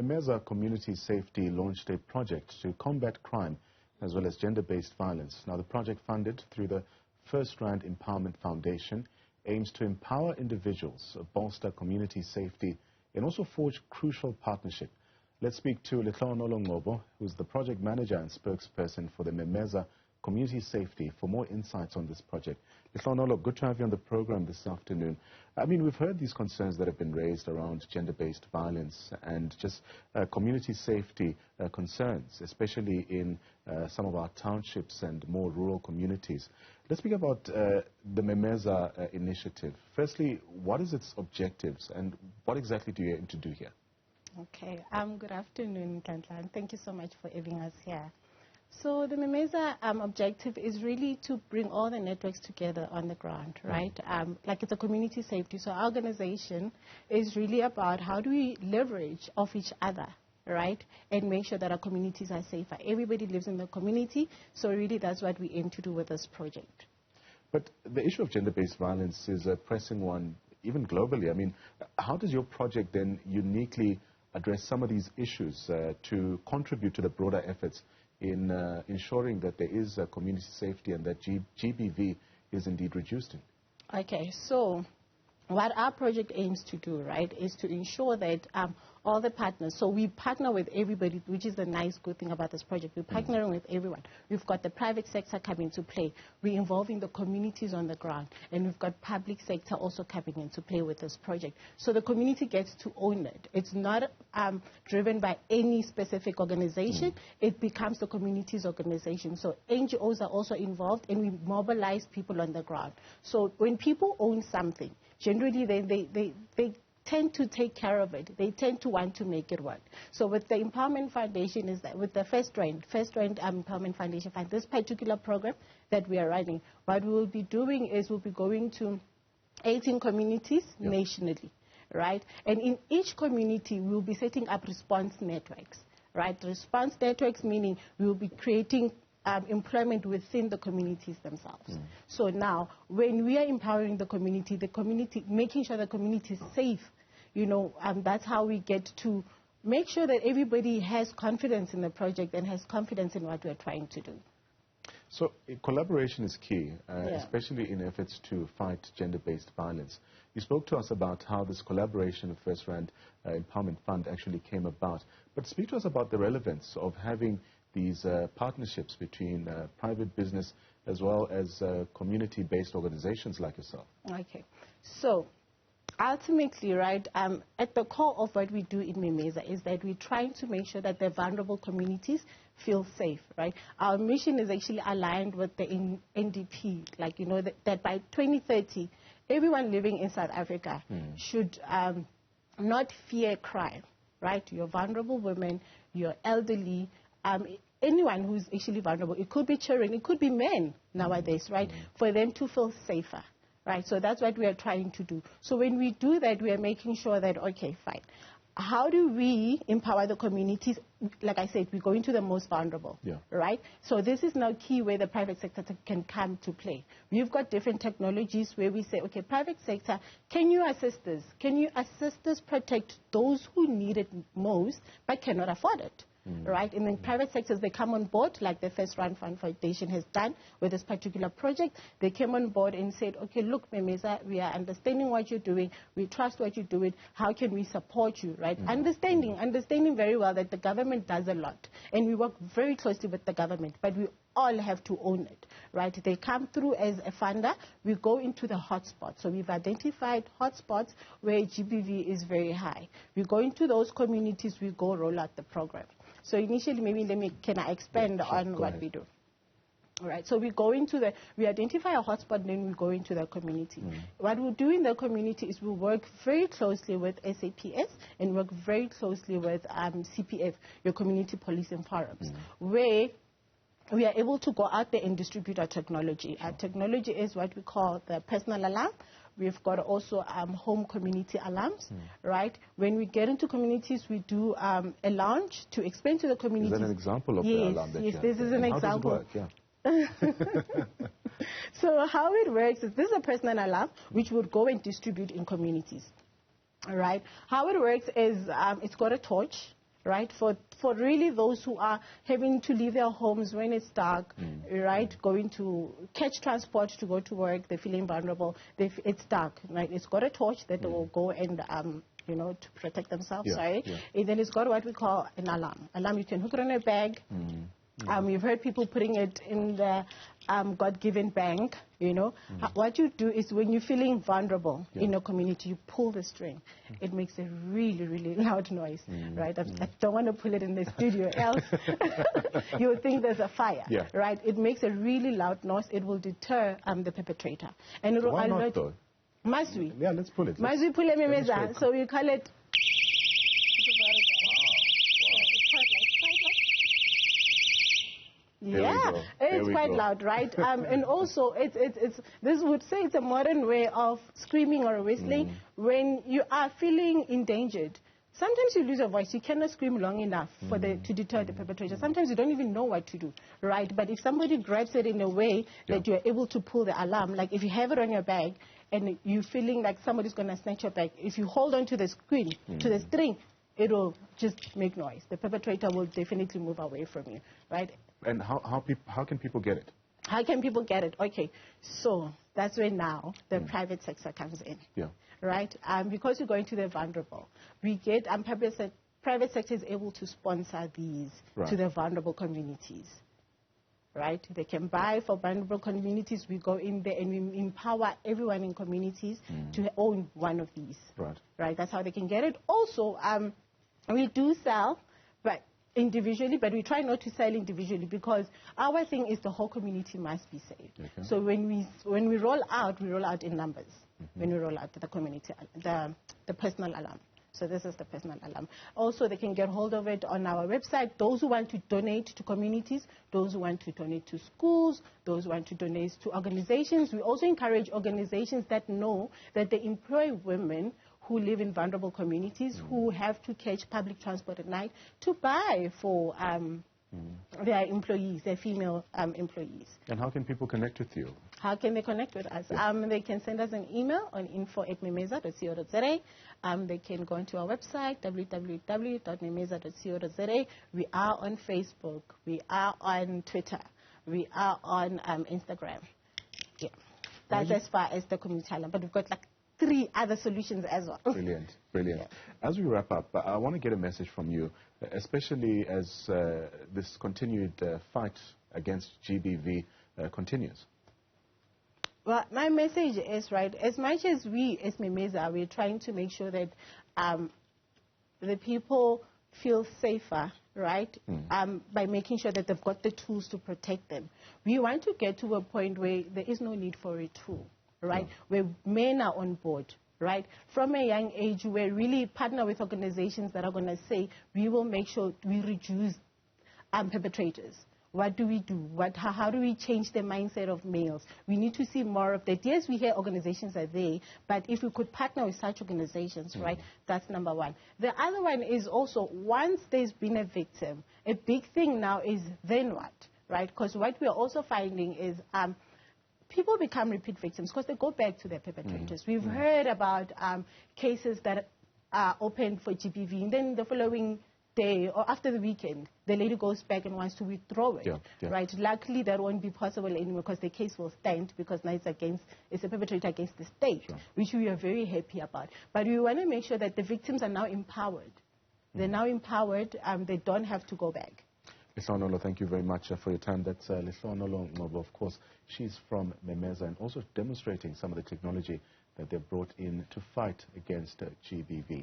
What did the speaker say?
Memeza Community Safety launched a project to combat crime as well as gender-based violence. Now, the project, funded through the FirstRand Empowerment Foundation, aims to empower individuals, bolster community safety, and also forge crucial partnership. Let's speak to Letlhogonolo Ngcobo, who's the project manager and spokesperson for the Memeza Community Safety, for more insights on this project. Letlhogonolo, good to have you on the program this afternoon. I mean, we've heard these concerns that have been raised around gender-based violence and just community safety concerns, especially in some of our townships and more rural communities. Let's speak about the Memeza initiative. Firstly, what is its objectives and what exactly do you aim to do here? Okay, good afternoon, Kantla, and thank you so much for having us here. So the Memeza objective is really to bring all the networks together on the ground, right? Like it's a community safety. So our organization is really about how do we leverage off each other, right? And make sure that our communities are safer. Everybody lives in the community, so really that's what we aim to do with this project. But the issue of gender-based violence is a pressing one, even globally. I mean, how does your project then uniquely address some of these issues to contribute to the broader efforts in ensuring that there is community safety and that GBV is indeed reduced? Okay, so what our project aims to do, right, is to ensure that all the partners, so we partner with everybody, which is the nice good thing about this project. We're partnering with everyone. We've got the private sector coming to play. We're involving the communities on the ground. And we've got public sector also coming into play with this project. So the community gets to own it. It's not driven by any specific organization. It becomes the community's organization. So NGOs are also involved, and we mobilize people on the ground. So when people own something, generally they tend to take care of it. They tend to want to make it work. So with the Empowerment Foundation, is that with the FirstRand Empowerment Foundation, this particular program that we are running, what we will be doing is we'll be going to 18 communities nationally, right? And in each community, we'll be setting up response networks, right? Response networks meaning we will be creating employment within the communities themselves. So now, when we are empowering the community, making sure the community is safe, you know, that's how we get to make sure that everybody has confidence in the project and has confidence in what we're trying to do. So collaboration is key, especially in efforts to fight gender-based violence. You spoke to us about how this collaboration with FirstRand Empowerment Fund actually came about. But speak to us about the relevance of having these partnerships between private business as well as community-based organizations like yourself. Okay. So ultimately, right, at the core of what we do in Memeza is that we're trying to make sure that the vulnerable communities feel safe, right? Our mission is actually aligned with the NDP, like, you know, that by 2030, everyone living in South Africa should not fear crime, right? You're vulnerable women, you're elderly, anyone who's actually vulnerable. It could be children, it could be men nowadays, right? For them to feel safer, right? So that's what we are trying to do. So when we do that, we are making sure that, okay, fine. How do we empower the communities? Like I said, we go into the most vulnerable, right? So this is now key where the private sector can come to play. We've got different technologies where we say, okay, private sector, can you assist us? Can you assist us protect those who need it most but cannot afford it? Right? And then private sectors, they come on board, like the FirstRand Foundation has done with this particular project. They came on board and said, okay, look, Memeza, we are understanding what you're doing. We trust what you're doing. How can we support you, right? Understanding very well that the government does a lot. And we work very closely with the government, but we all have to own it, right? They come through as a funder. We go into the hotspots. So we've identified hotspots where GBV is very high. We go into those communities, we go roll out the program. So initially, maybe can I expand on what we do? All right, so we identify a hotspot, then we go into the community. What we'll do in the community is we'll work very closely with SAPS and work very closely with CPF, your community policing forums, where we are able to go out there and distribute our technology. Our technology is what we call the personal alarm. We've got also home community alarms, right? When we get into communities, we do a launch to explain to the community. Is that an example of the alarm that you have? Yes, this is an example. How does it work? So how it works is this is a personal alarm which would go and distribute in communities, all right? How it works is it's got a torch, right? For really those who are having to leave their homes when it's dark, right? Going to catch transport to go to work, they're feeling vulnerable. It's dark, right? It's got a torch that they will go and, you know, to protect themselves, right? And then it's got what we call an alarm. Alarm, you can hook it on a bag. You've heard people putting it in the God-given bank, you know. What you do is when you're feeling vulnerable in a community, you pull the string. It makes a really, really loud noise, right? I don't want to pull it in the studio, else you'll think there's a fire, right? It makes a really loud noise. It will deter the perpetrator. And it will Why not, though? Must we? Yeah, let's pull it. Must we pull a Memeza? So we call it... Yeah, it's quite loud, right? And also, this would say it's a modern way of screaming or whistling when you are feeling endangered. Sometimes you lose your voice. You cannot scream long enough for to deter the perpetrator. Sometimes you don't even know what to do, right? But if somebody grabs it in a way that you are able to pull the alarm, like if you have it on your bag and you're feeling like somebody's going to snatch your bag, if you hold on to the screen, to the string, it will just make noise. The perpetrator will definitely move away from you, right? And how can people get it? How can people get it? Okay, so that's where now the private sector comes in, right? Because you're going to the vulnerable, we get private sector is able to sponsor these to the vulnerable communities, right? They can buy for vulnerable communities. We go in there and we empower everyone in communities to own one of these, right? That's how they can get it. Also, we do sell, but individually, but we try not to sell individually because our thing is the whole community must be saved. So when we roll out in numbers. When we roll out the community, the personal alarm. So this is the personal alarm. Also, they can get hold of it on our website. Those who want to donate to communities, those who want to donate to schools, those who want to donate to organizations. We also encourage organizations that know that they employ women who live in vulnerable communities, who have to catch public transport at night, to buy for their employees, their female employees. And how can people connect with you? How can they connect with us? They can send us an email on info@memeza.co.za. They can go onto our website, www.memeza.co.za. We are on Facebook. We are on Twitter. We are on Instagram. Yeah. That's as far as the community alarm. But we've got like 3 other solutions as well. Brilliant, brilliant. As we wrap up, I want to get a message from you, especially as this continued fight against GBV continues. Well, my message is, right, as much as we, as Memeza, we're trying to make sure that the people feel safer, right, by making sure that they've got the tools to protect them. We want to get to a point where there is no need for a tool, right, where men are on board, right? From a young age, we really partner with organizations that are going to say, we will make sure we reduce perpetrators. What do we do? How do we change the mindset of males? We need to see more of that. Yes, we hear organizations are there, but if we could partner with such organizations, right, that's number one. The other one is also, once there's been a victim, a big thing now is then what, right? Because what we are also finding is people become repeat victims because they go back to their perpetrators. We've heard about cases that are opened for GBV, and then the following day or after the weekend, the lady goes back and wants to withdraw it, right? Luckily, that won't be possible anymore because the case will stand because now it's a perpetrator against the state, which we are very happy about. But we want to make sure that the victims are now empowered. They're now empowered. They don't have to go back. Letlhogonolo, thank you very much for your time. That's Letlhogonolo Ngcobo, of course. She's from Memeza and also demonstrating some of the technology that they've brought in to fight against GBV.